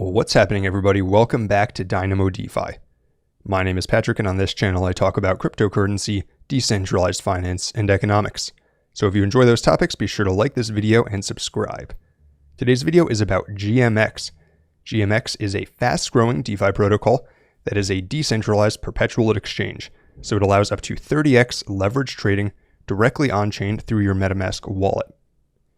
Well, what's happening, everybody? Welcome back to Dynamo DeFi. My name is Patrick, and on this channel I talk about cryptocurrency, decentralized finance, and economics. So if you enjoy those topics, be sure to like this video and subscribe. Today's video is about GMX. GMX is a fast-growing DeFi protocol that is a decentralized perpetual exchange, so it allows up to 30x leverage trading directly on-chain through your MetaMask wallet.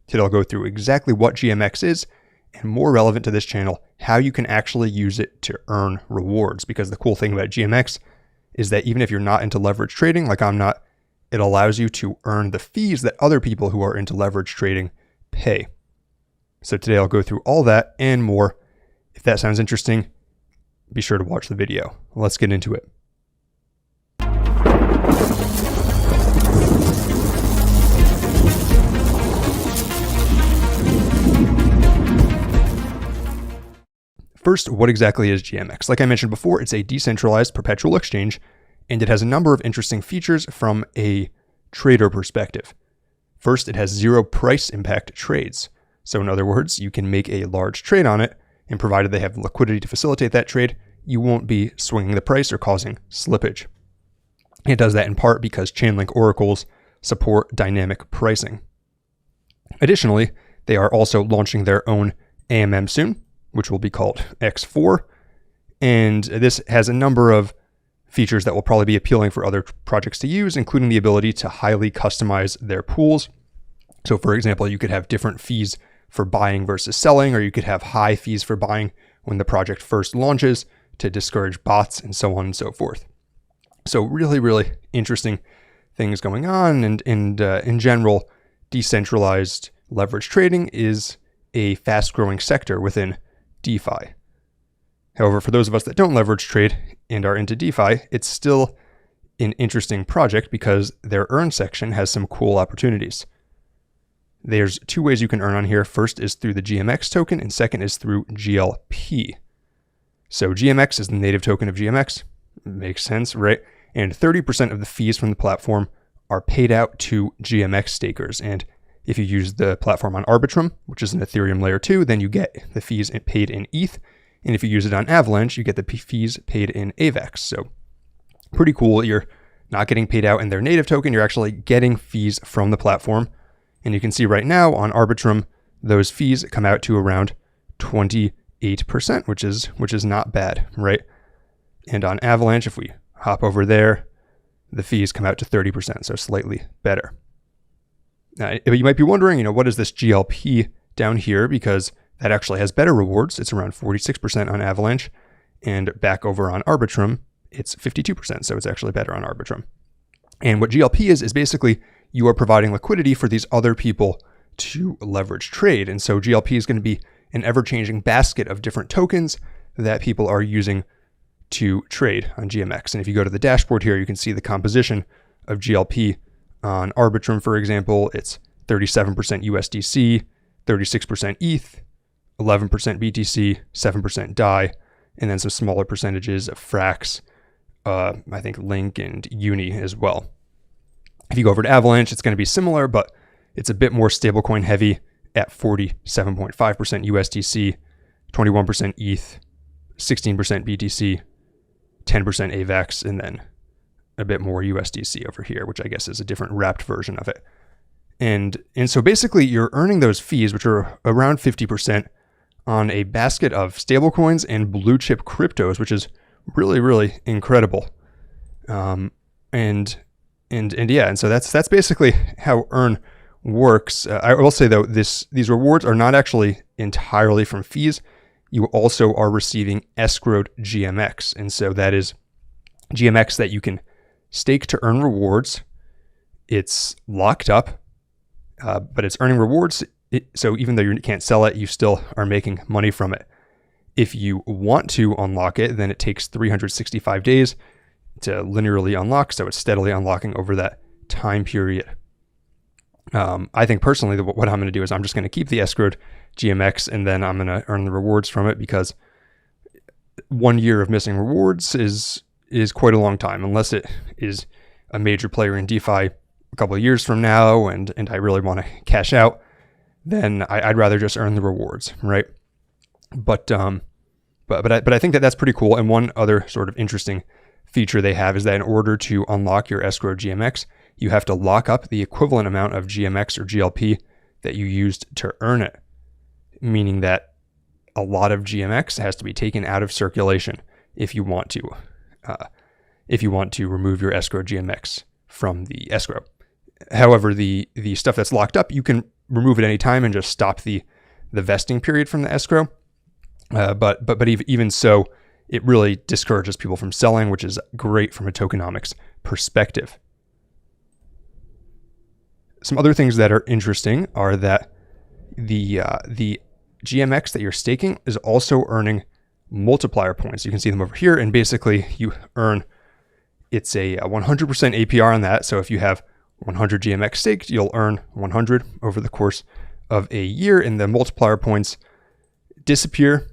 Today I'll go through exactly what GMX is, and more relevant to this channel, how you can actually use it to earn rewards. Because the cool thing about GMX is that even if you're not into leverage trading, like I'm not, it allows you to earn the fees that other people who are into leverage trading pay. So today I'll go through all that and more. If that sounds interesting, be sure to watch the video. Let's get into it. First, what exactly is GMX? Like I mentioned before, it's a decentralized perpetual exchange, and it has a number of interesting features from a trader perspective. First, it has zero price impact trades. So in other words, you can make a large trade on it, and provided they have liquidity to facilitate that trade, you won't be swinging the price or causing slippage. It does that in part because Chainlink oracles support dynamic pricing. Additionally, they are also launching their own AMM soon, which will be called X4. And this has a number of features that will probably be appealing for other projects to use, including the ability to highly customize their pools. So for example, you could have different fees for buying versus selling, or you could have high fees for buying when the project first launches to discourage bots and so on and so forth. So really interesting things going on. And in general, decentralized leverage trading is a fast growing sector within DeFi. However, for those of us that don't leverage trade and are into DeFi, it's still an interesting project because their earn section has some cool opportunities. There's two ways you can earn on here. First is through the GMX token, and second is through GLP. So GMX is the native token of GMX. Makes sense, right? And 30% of the fees from the platform are paid out to GMX stakers. And if you use the platform on Arbitrum, which is an Ethereum layer 2, then you get the fees paid in ETH. And if you use it on Avalanche, you get the fees paid in AVAX. So pretty cool. You're not getting paid out in their native token. You're actually getting fees from the platform. And you can see right now on Arbitrum, those fees come out to around 28%, which is not bad, right? And on Avalanche, if we hop over there, the fees come out to 30%, so slightly better. Now, you might be wondering, what is this GLP down here? Because that actually has better rewards. It's around 46% on Avalanche, and back over on Arbitrum, it's 52%, so it's actually better on Arbitrum. And what GLP is basically you are providing liquidity for these other people to leverage trade. And so GLP is going to be an ever-changing basket of different tokens that people are using to trade on GMX. And if you go to the dashboard here, you can see the composition of GLP. On Arbitrum, for example, it's 37% USDC, 36% ETH, 11% BTC, 7% DAI, and then some smaller percentages of Frax, I think Link and Uni as well. If you go over to Avalanche, it's going to be similar, but it's a bit more stablecoin heavy at 47.5% USDC, 21% ETH, 16% BTC, 10% AVAX, and then a bit more USDC over here, which I guess is a different wrapped version of it. And so basically you're earning those fees, which are around 50%, on a basket of stablecoins and blue chip cryptos, which is really incredible. And so that's basically how earn works. I will say though, these rewards are not actually entirely from fees. You also are receiving escrowed GMX, and so that is GMX that you can stake to earn rewards. It's locked up, but it's earning rewards. So even though you can't sell it, you still are making money from it. If you want to unlock it, then it takes 365 days to linearly unlock. So it's steadily unlocking over that time period. I think personally, what I'm going to do is I'm just going to keep the escrowed GMX, and then I'm going to earn the rewards from it, because 1 year of missing rewards is quite a long time, unless it is a major player in DeFi a couple of years from now, and I really want to cash out. Then I'd rather just earn the rewards, right? But But I think that that's pretty cool. And one other sort of interesting feature they have is that in order to unlock your escrow GMX, you have to lock up the equivalent amount of GMX or GLP that you used to earn it, meaning that a lot of GMX has to be taken out of circulation if you want to remove your escrow GMX from the escrow. However, the stuff that's locked up, you can remove at any time and just stop the vesting period from the escrow. But even so, it really discourages people from selling, which is great from a tokenomics perspective. Some other things that are interesting are that the GMX that you're staking is also earning multiplier points. You can see them over here, and basically you earn, it's a 100% APR on that. So if you have 100 GMX staked, you'll earn 100 over the course of a year, and the multiplier points disappear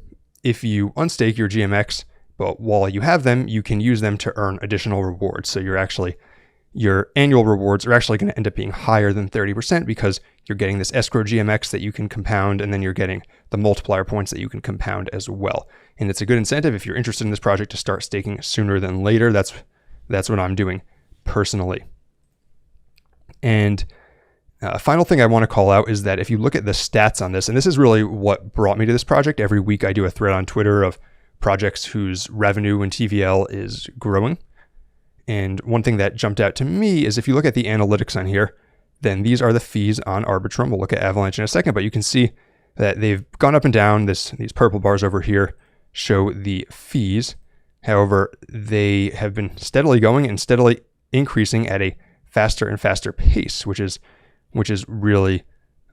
if you unstake your GMX, but while you have them, you can use them to earn additional rewards. So your annual rewards are actually going to end up being higher than 30% because you're getting this escrow GMX that you can compound, and then you're getting the multiplier points that you can compound as well. And it's a good incentive if you're interested in this project to start staking sooner than later. That's what I'm doing personally. And a final thing I want to call out is that if you look at the stats on this, and this is really what brought me to this project, every week I do a thread on Twitter of projects whose revenue and TVL is growing. And one thing that jumped out to me is if you look at the analytics on here, then these are the fees on Arbitrum. We'll look at Avalanche in a second, but you can see that they've gone up and down. These purple bars over here show the fees. However, they have been steadily going and steadily increasing at a faster and faster pace, which is really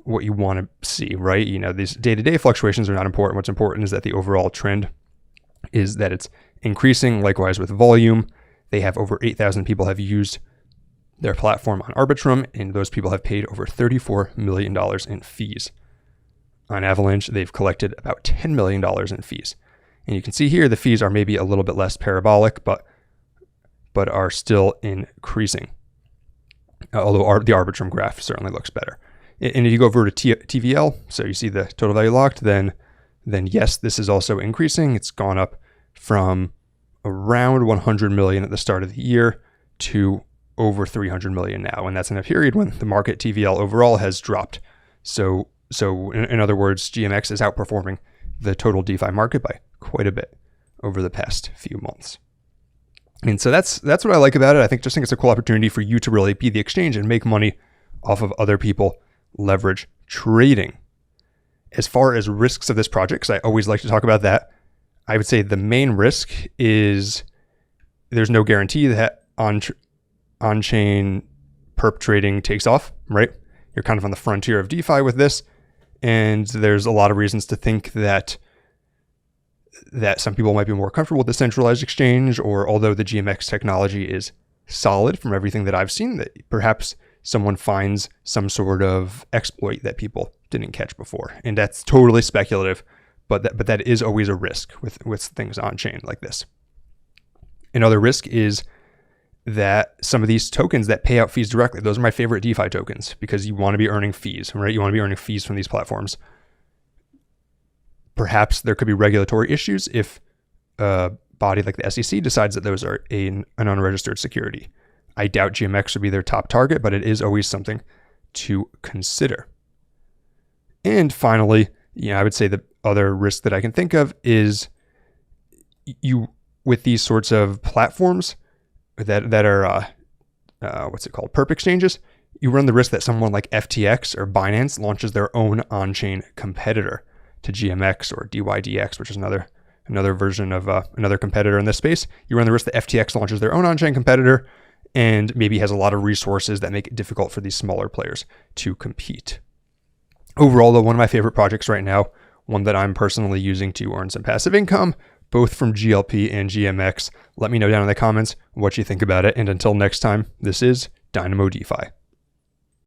what you want to see, right? You know, these day-to-day fluctuations are not important. What's important is that the overall trend is that it's increasing. Likewise with volume, they have over 8,000 people have used their platform on Arbitrum, and those people have paid over $34 million in fees. On Avalanche, they've collected about $10 million in fees. And you can see here the fees are maybe a little bit less parabolic, but are still increasing. Although the Arbitrum graph certainly looks better. And if you go over to TVL, so you see the total value locked, then yes, this is also increasing. It's gone up from around 100 million at the start of the year to over 300 million now. And that's in a period when the market TVL overall has dropped. So in other words, GMX is outperforming the total DeFi market by quite a bit over the past few months. And so that's what I like about it. I think it's a cool opportunity for you to really be the exchange and make money off of other people leverage trading. As far as risks of this project, because I always like to talk about that, I would say the main risk is there's no guarantee that on-chain perp trading takes off, right? You're kind of on the frontier of DeFi with this, and there's a lot of reasons to think that some people might be more comfortable with the centralized exchange, or although the GMX technology is solid from everything that I've seen, that perhaps someone finds some sort of exploit that people didn't catch before. And that's totally speculative, but that is always a risk with things on chain like this. Another risk is that some of these tokens that pay out fees directly, those are my favorite DeFi tokens because you want to be earning fees, right? You want to be earning fees from these platforms. Perhaps there could be regulatory issues if a body like the SEC decides that those are an unregistered security. I doubt GMX would be their top target, but it is always something to consider. And finally, I would say the other risk that I can think of is you with these sorts of platforms that are perp exchanges, you run the risk that someone like FTX or Binance launches their own on-chain competitor to GMX or DYDX, which is another version of another competitor in this space. You run the risk that FTX launches their own on-chain competitor and maybe has a lot of resources that make it difficult for these smaller players to compete. Overall, though, one of my favorite projects right now, one that I'm personally using to earn some passive income, both from GLP and GMX. Let me know down in the comments what you think about it. And until next time, this is Dynamo DeFi.